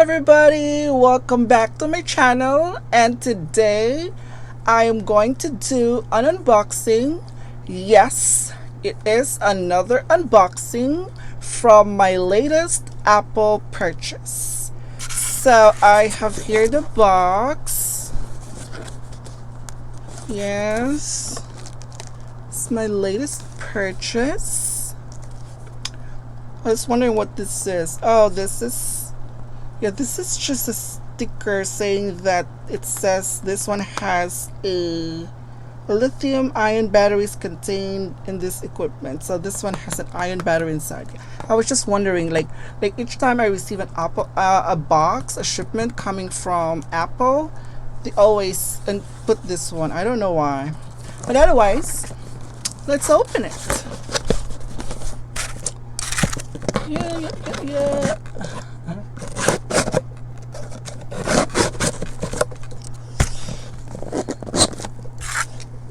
everybody, welcome back to my channel, and today I am going to do an unboxing. Yes, it is another unboxing from my latest Apple purchase. So I have here the box. Yes, it's my latest purchase. I was wondering what this is. Oh, this is just a sticker saying that it says this one has a lithium ion batteries contained in this equipment. So this one has an ion battery inside. I was just wondering, like each time I receive an Apple a shipment coming from Apple, they always put this one. I don't know why, but otherwise, let's open it. Yeah.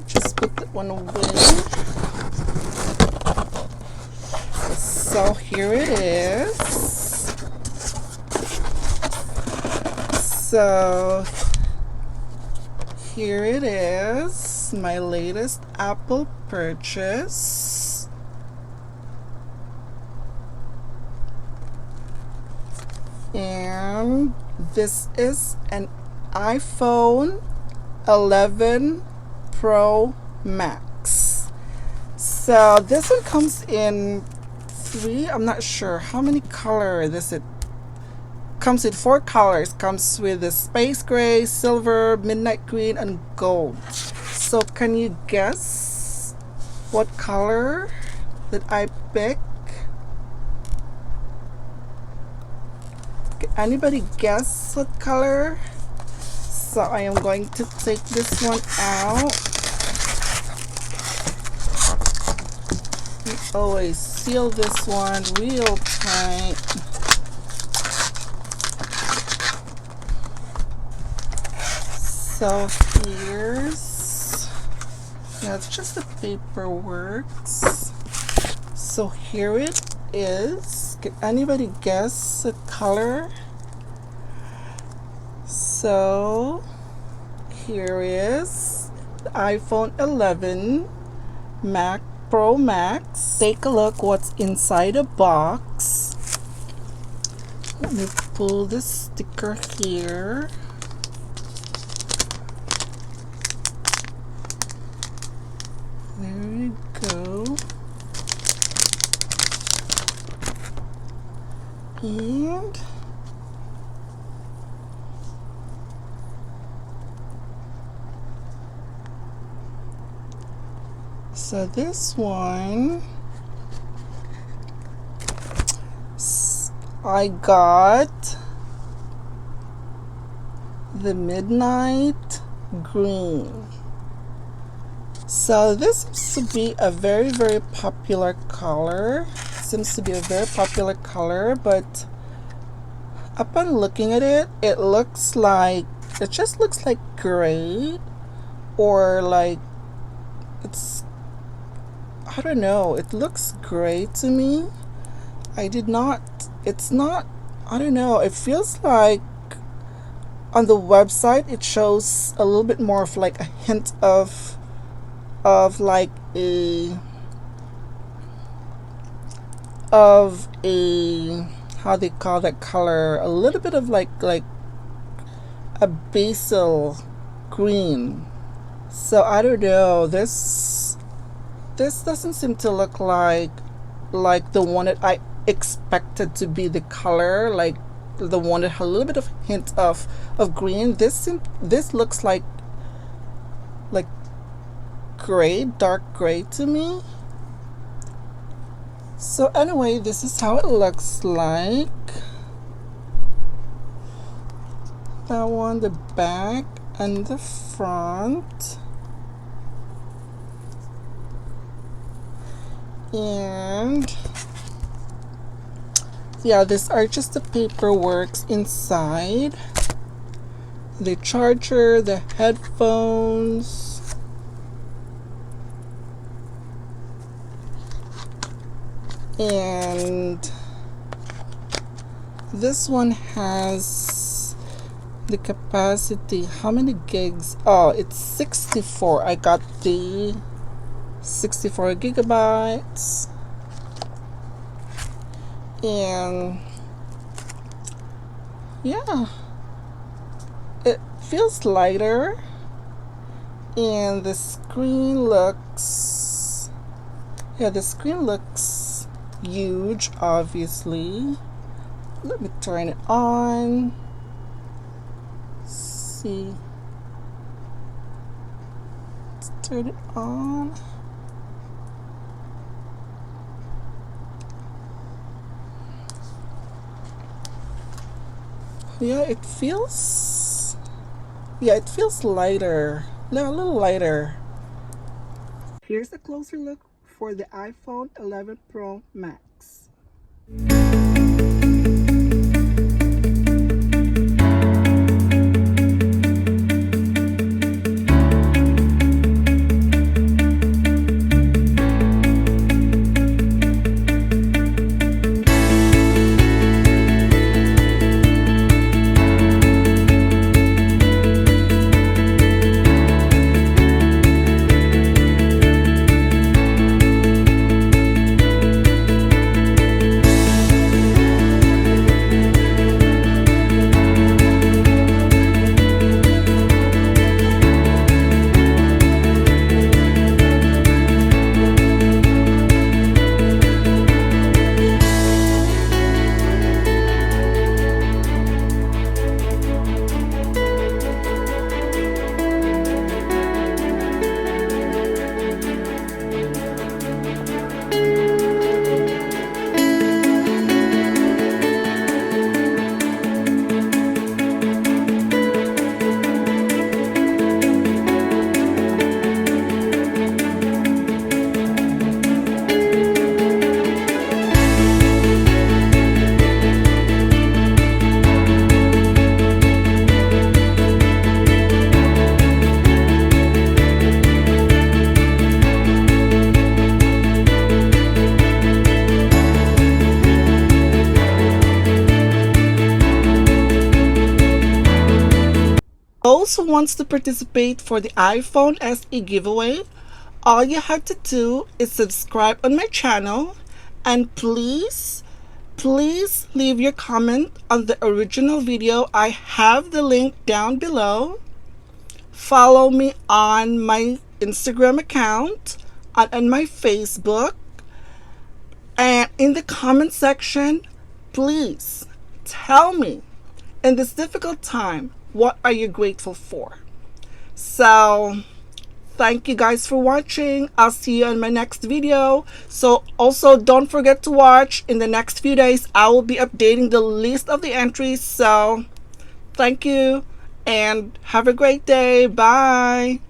Just put that one away. So here it is. So here it is, my latest Apple purchase. And this is an iPhone 11 Pro Max. So this one comes in three, I'm not sure how many colors this it comes in. 4 colors. Comes with the space gray, silver, midnight green, and gold. So can you guess what color that I pick? Anybody guess what color? So I am going to take this one out. We always seal this one real tight. So it's just the paperwork. So here it is. Can anybody guess the color? So here is the iPhone 11 Pro Max. Take a look what's inside the box. Let me pull the sticker here. There we go. And so this one I got the midnight green. So this seems to be a very popular color. But upon looking at it, it just looks like gray, or like I don't know, it looks gray to me. I don't know, it feels like on the website it shows a little bit more of like a hint of like a how they call that color, a little bit of like a basil green. So I don't know, this doesn't seem to look like the one that I expected to be the color, like the one that had a little bit of hint of green. This looks like gray, dark gray to me. So anyway, this is how it looks like. That one, the back and the front. And yeah, these are just the paperwork inside. The charger, the headphones, and This one has the capacity. How many gigs? Oh, it's 64. I got the 64 gigabytes. And yeah, it feels lighter. And the screen looks, yeah, the screen looks huge, obviously. Let me turn it on. See. Let's turn it on. Yeah, it feels lighter. A little lighter. Here's a closer look for the iPhone 11 Pro Max. Those who wants to participate for the iPhone SE giveaway, all you have to do is subscribe on my channel, and please leave your comment on the original video. I have the link down below. Follow me on my Instagram account and on my Facebook, and in the comment section, please tell me, in this difficult time, what are you grateful for? So thank you guys for watching. I'll see you in my next video. So also don't forget to watch. In the next few days I will be updating the list of the entries. So thank you and have a great day. Bye.